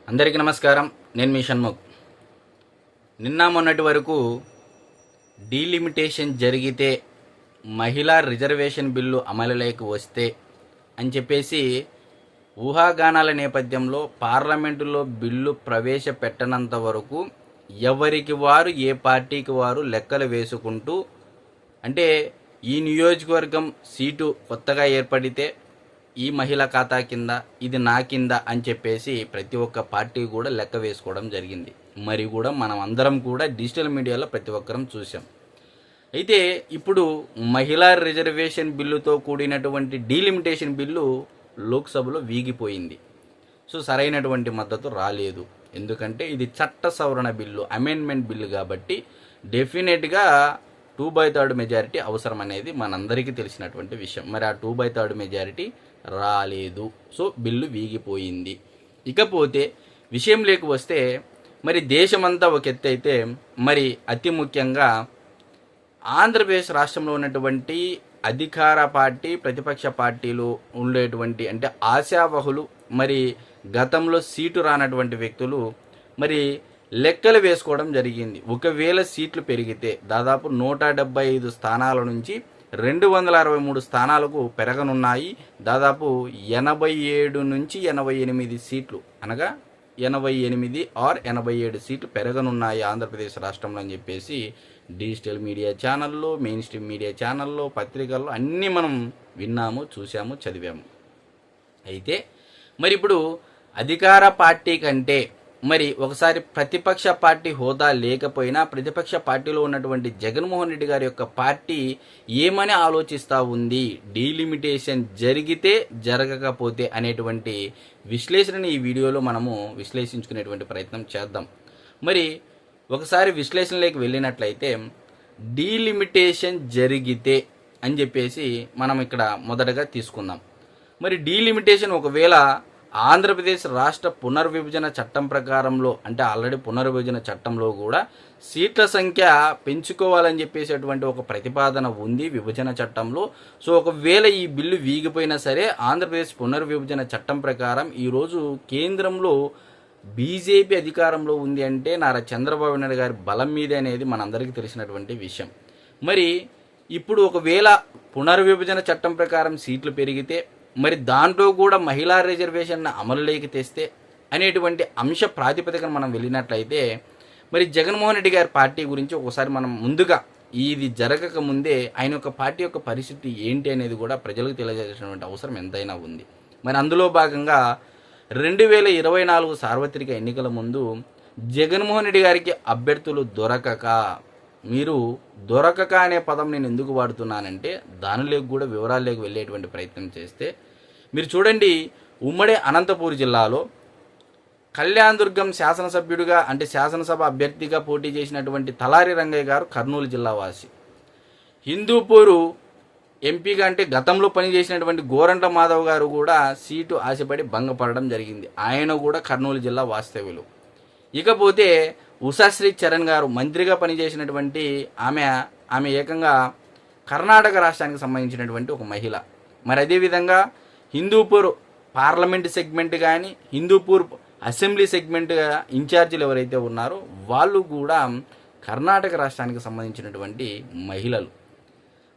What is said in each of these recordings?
అందరికీ నమస్కారం. నేను మీ షణ్ముఖ్. నిన్న మొన్నటి వరకు డీలిమిటేషన్ జరిగితే మహిళా రిజర్వేషన్ బిల్లు అమలులోకి వస్తే అని చెప్పేసి ఊహాగానాల నేపథ్యంలో పార్లమెంటులో బిల్లు ప్రవేశపెట్టనంత వరకు ఎవరికి వారు ఏ పార్టీకి వారు లెక్కలు వేసుకుంటూ, అంటే ఈ నియోజకవర్గం సీటు కొత్తగా ఏర్పడితే ఈ మహిళ ఖాతా కింద, ఇది నా కింద అని చెప్పేసి ప్రతి ఒక్క పార్టీ కూడా లెక్క వేసుకోవడం జరిగింది. మరి కూడా మనం అందరం కూడా డిజిటల్ మీడియాలో ప్రతి ఒక్కరం చూసాం. అయితే ఇప్పుడు మహిళా రిజర్వేషన్ బిల్లుతో కూడినటువంటి డీలిమిటేషన్ బిల్లు లోక్సభలో వీగిపోయింది. సో సరైనటువంటి మద్దతు రాలేదు. ఎందుకంటే ఇది చట్ట సవరణ బిల్లు, అమెండ్మెంట్ బిల్లు కాబట్టి డెఫినెట్గా 2/3 మెజారిటీ అవసరం అనేది మనందరికీ తెలిసినటువంటి విషయం. మరి ఆ 2/3 మెజారిటీ రాలేదు. సో బిల్లు వీగిపోయింది. ఇకపోతే విషయంలోకి వస్తే, మరి దేశమంతా ఒక ఎత్తు అయితే, మరి అతి ముఖ్యంగా ఆంధ్రప్రదేశ్ రాష్ట్రంలో ఉన్నటువంటి అధికార పార్టీ, ప్రతిపక్ష పార్టీలు ఉండేటువంటి అంటే ఆశావహులు, మరి గతంలో సీటు రానటువంటి వ్యక్తులు మరి లెక్కలు వేసుకోవడం జరిగింది. ఒకవేళ సీట్లు పెరిగితే దాదాపు 175 స్థానాల నుంచి 263 స్థానాలకు పెరగనున్నాయి. దాదాపు 87 నుంచి 88 సీట్లు, అనగా 88 ఆర్ 87 సీట్లు పెరగనున్నాయి ఆంధ్రప్రదేశ్ రాష్ట్రంలో అని చెప్పేసి డిజిటల్ మీడియా ఛానల్లో, మెయిన్ స్ట్రీమ్ మీడియా ఛానల్లో, పత్రికల్లో అన్నీ మనం విన్నాము, చూసాము, చదివాము. అయితే మరి ఇప్పుడు అధికార పార్టీ కంటే మరి ఒకసారి ప్రతిపక్ష పార్టీ హోదా లేకపోయినా ప్రతిపక్ష పార్టీలో ఉన్నటువంటి జగన్మోహన్ రెడ్డి గారి యొక్క పార్టీ ఏమని ఆలోచిస్తూ ఉంది, డీలిమిటేషన్ జరిగితే జరగకపోతే అనేటువంటి విశ్లేషణని ఈ వీడియోలో మనము విశ్లేషించుకునేటువంటి ప్రయత్నం చేద్దాం. మరి ఒకసారి విశ్లేషణలోకి వెళ్ళినట్లయితే డీలిమిటేషన్ జరిగితే అని చెప్పేసి మనం ఇక్కడ మొదటగా తీసుకుందాం. మరి డీలిమిటేషన్ ఒకవేళ ఆంధ్రప్రదేశ్ రాష్ట్ర పునర్విభజన చట్టం ప్రకారంలో, అంటే ఆల్రెడీ పునర్విభజన చట్టంలో కూడా సీట్ల సంఖ్య పెంచుకోవాలని చెప్పేసేటువంటి ఒక ప్రతిపాదన ఉంది విభజన చట్టంలో. సో ఒకవేళ ఈ బిల్లు వీగిపోయినా సరే ఆంధ్రప్రదేశ్ పునర్విభజన చట్టం ప్రకారం ఈరోజు కేంద్రంలో బీజేపీ అధికారంలో ఉంది అంటే నారా చంద్రబాబు నాయుడు గారి బలం మీదే అనేది మనందరికీ తెలిసినటువంటి విషయం. మరి ఇప్పుడు ఒకవేళ పునర్విభజన చట్టం ప్రకారం సీట్లు పెరిగితే మరి దాంట్లో కూడా మహిళా రిజర్వేషన్ అమలులోకి తెస్తే అనేటువంటి అంశ ప్రాతిపదికన మనం వెళ్ళినట్లయితే మరి జగన్మోహన్ రెడ్డి గారి పార్టీ గురించి ఒకసారి మనం ముందుగా ఇది జరగక ముందే ఆయన యొక్క పార్టీ యొక్క పరిస్థితి ఏంటి అనేది కూడా ప్రజలకు తెలియజేసినటువంటి అవసరం ఎంతైనా ఉంది. మరి అందులో భాగంగా 2024 సార్వత్రిక ఎన్నికల ముందు జగన్మోహన్ రెడ్డి గారికి అభ్యర్థులు దొరకక అనే పదం నేను ఎందుకు వాడుతున్నానంటే దానిలోకి కూడా వివరాల్లోకి వెళ్ళేటువంటి ప్రయత్నం చేస్తే మీరు చూడండి, ఉమ్మడి అనంతపూర్ జిల్లాలో కళ్యాణ్ దుర్గం శాసనసభ్యుడిగా అంటే శాసనసభ అభ్యర్థిగా పోటీ చేసినటువంటి తలారి రంగయ్య గారు కర్నూలు జిల్లా వాసి. హిందూపూరు ఎంపీగా అంటే గతంలో పనిచేసినటువంటి గోరంట్ల మాధవ్ గారు కూడా సీటు ఆశపడి భంగపడడం జరిగింది. ఆయన కూడా కర్నూలు జిల్లా వాస్తవ్యులు. ఇకపోతే ఉషాశ్రీ చరణ్ గారు మంత్రిగా పనిచేసినటువంటి ఆమె ఏకంగా కర్ణాటక రాష్ట్రానికి సంబంధించినటువంటి ఒక మహిళ. మరి అదేవిధంగా హిందూపూర్ పార్లమెంట్ సెగ్మెంట్ కానీ హిందూపూర్ అసెంబ్లీ సెగ్మెంట్ ఇన్ఛార్జీలు ఎవరైతే ఉన్నారో వాళ్ళు కూడా కర్ణాటక రాష్ట్రానికి సంబంధించినటువంటి మహిళలు.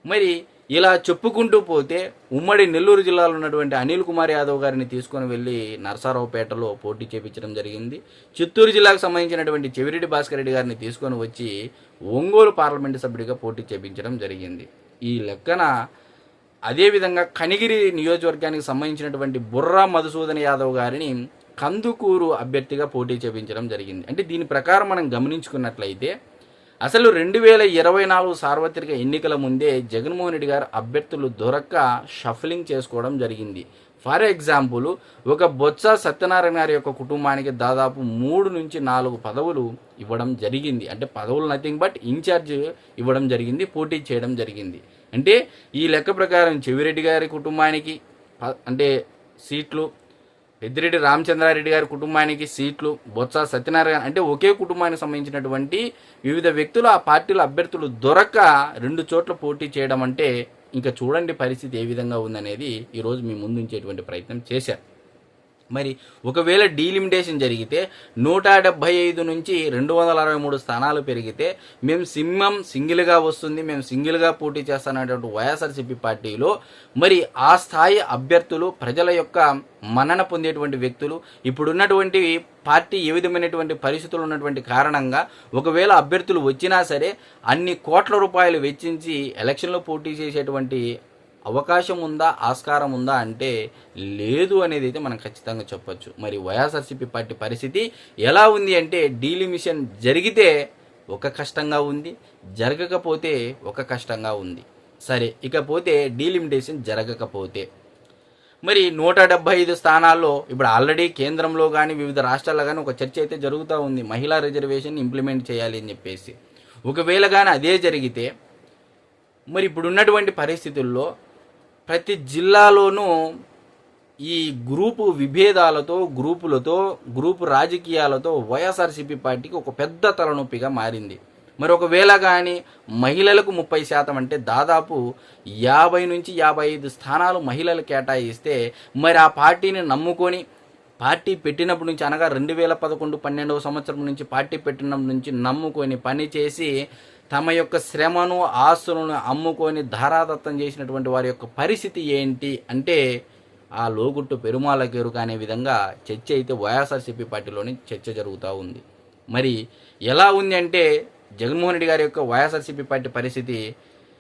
మరి ఇలా చెప్పుకుంటూ పోతే ఉమ్మడి నెల్లూరు జిల్లాలో ఉన్నటువంటి అనిల్ కుమార్ యాదవ్ గారిని తీసుకొని వెళ్ళి నరసరావుపేటలో పోటీ చేపించడం జరిగింది. చిత్తూరు జిల్లాకు సంబంధించినటువంటి చెవిరెడ్డి భాస్కర్ రెడ్డి గారిని తీసుకొని వచ్చి ఒంగోలు పార్లమెంటు సభ్యుడిగా పోటీ చేపించడం జరిగింది. ఈ లెక్కన అదేవిధంగా కనిగిరి నియోజకవర్గానికి సంబంధించినటువంటి బుర్రా మధుసూదన్ యాదవ్ గారిని కందుకూరు అభ్యర్థిగా పోటీ చేపించడం జరిగింది. అంటే దీని ప్రకారం మనం గమనించుకున్నట్లయితే అసలు 2024 సార్వత్రిక ఎన్నికల ముందే జగన్మోహన్ రెడ్డి గారు అభ్యర్థులు దొరక్క షఫలింగ్ చేసుకోవడం జరిగింది. ఫర్ ఎగ్జాంపుల్, ఒక బొత్స సత్యనారాయణ గారి యొక్క కుటుంబానికి దాదాపు 3 నుంచి 4 పదవులు ఇవ్వడం జరిగింది. అంటే పదవులు నథింగ్ బట్ ఇన్ఛార్జ్ ఇవ్వడం జరిగింది, పోటీ చేయడం జరిగింది. అంటే ఈ లెక్క ప్రకారం చెవిరెడ్డి గారి కుటుంబానికి అంటే సీట్లు, పెద్దిరెడ్డి రామచంద్రారెడ్డి గారి కుటుంబానికి సీట్లు, బొత్స సత్యనారాయణ అంటే ఒకే కుటుంబానికి సంబంధించినటువంటి వివిధ వ్యక్తులు ఆ పార్టీల అభ్యర్థులు దొరక్క 2 చోట్ల పోటీ చేయడం అంటే ఇంకా చూడండి పరిస్థితి ఏ విధంగా ఉందనేది ఈరోజు మీ ముందు ఉంచేటువంటి ప్రయత్నం చేశారు. మరి ఒకవేళ డీలిమిటేషన్ జరిగితే 175 నుంచి 263 స్థానాలు పెరిగితే మేము సింగిల్గా వస్తుంది, మేము సింగిల్గా పోటీ చేస్తాననేటువంటి వైఎస్ఆర్సీపీ పార్టీలో మరి ఆ స్థాయి అభ్యర్థులు ప్రజల యొక్క మన్నన పొందేటువంటి వ్యక్తులు ఇప్పుడున్నటువంటి పార్టీ ఏ విధమైనటువంటి పరిస్థితులు ఉన్నటువంటి కారణంగా ఒకవేళ అభ్యర్థులు వచ్చినా సరే అన్ని కోట్ల రూపాయలు వెచ్చించి ఎలక్షన్లో పోటీ చేసేటువంటి అవకాశం ఉందా, ఆస్కారం ఉందా అంటే లేదు అనేది అయితే మనం ఖచ్చితంగా చెప్పొచ్చు. మరి వైఎస్ఆర్సీపీ పార్టీ పరిస్థితి ఎలా ఉంది అంటే డీలిమిషన్ జరిగితే ఒక కష్టంగా ఉంది, జరగకపోతే ఒక కష్టంగా ఉంది. సరే, ఇకపోతే డీలిమిటేషన్ జరగకపోతే మరి 175 స్థానాల్లో ఇప్పుడు ఆల్రెడీ కేంద్రంలో కానీ వివిధ రాష్ట్రాల్లో కానీ ఒక చర్చ అయితే జరుగుతూ ఉంది, మహిళా రిజర్వేషన్ ఇంప్లిమెంట్ చేయాలి అని చెప్పేసి. ఒకవేళ కానీ అదే జరిగితే మరి ఇప్పుడున్నటువంటి పరిస్థితుల్లో ప్రతి జిల్లాలోనూ ఈ గ్రూపు విభేదాలతో, గ్రూపు రాజకీయాలతో వైఎస్ఆర్సీపీ పార్టీకి ఒక పెద్ద తలనొప్పిగా మారింది. మరి ఒకవేళ కానీ మహిళలకు 30% అంటే దాదాపు 50 నుంచి 55 స్థానాలు మహిళలు కేటాయిస్తే మరి ఆ పార్టీని నమ్ముకొని పార్టీ పెట్టినప్పటి నుంచి అనగా 2011-12వ సంవత్సరం నుంచి పార్టీ పెట్టినప్పటి నుంచి నమ్ముకొని పనిచేసి తమ యొక్క శ్రమను, ఆస్తులను అమ్ముకొని ధారాదత్తం చేసినటువంటి వారి యొక్క పరిస్థితి ఏంటి అంటే ఆ లోగుట్టు పెరుమాళకేరుకు అనే విధంగా చర్చ అయితే వైఎస్ఆర్సీపీ పార్టీలోని చర్చ జరుగుతూ ఉంది. మరి ఎలా ఉంది అంటే జగన్మోహన్ రెడ్డి గారి యొక్క వైఎస్ఆర్సీపీ పార్టీ పరిస్థితి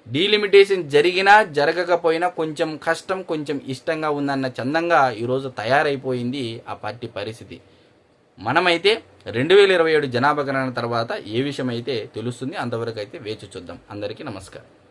డీలిమిటేషన్ జరిగినా జరగకపోయినా కొంచెం కష్టం, కొంచెం ఇష్టంగా ఉందన్న చందంగా ఈరోజు తయారైపోయింది ఆ పార్టీ పరిస్థితి. మనమైతే 2027 జనాభా గణన తర్వాత ఏ విషయం అయితే తెలుస్తుంది, అంతవరకు అయితే వేచి చూద్దాం. అందరికీ నమస్కారం.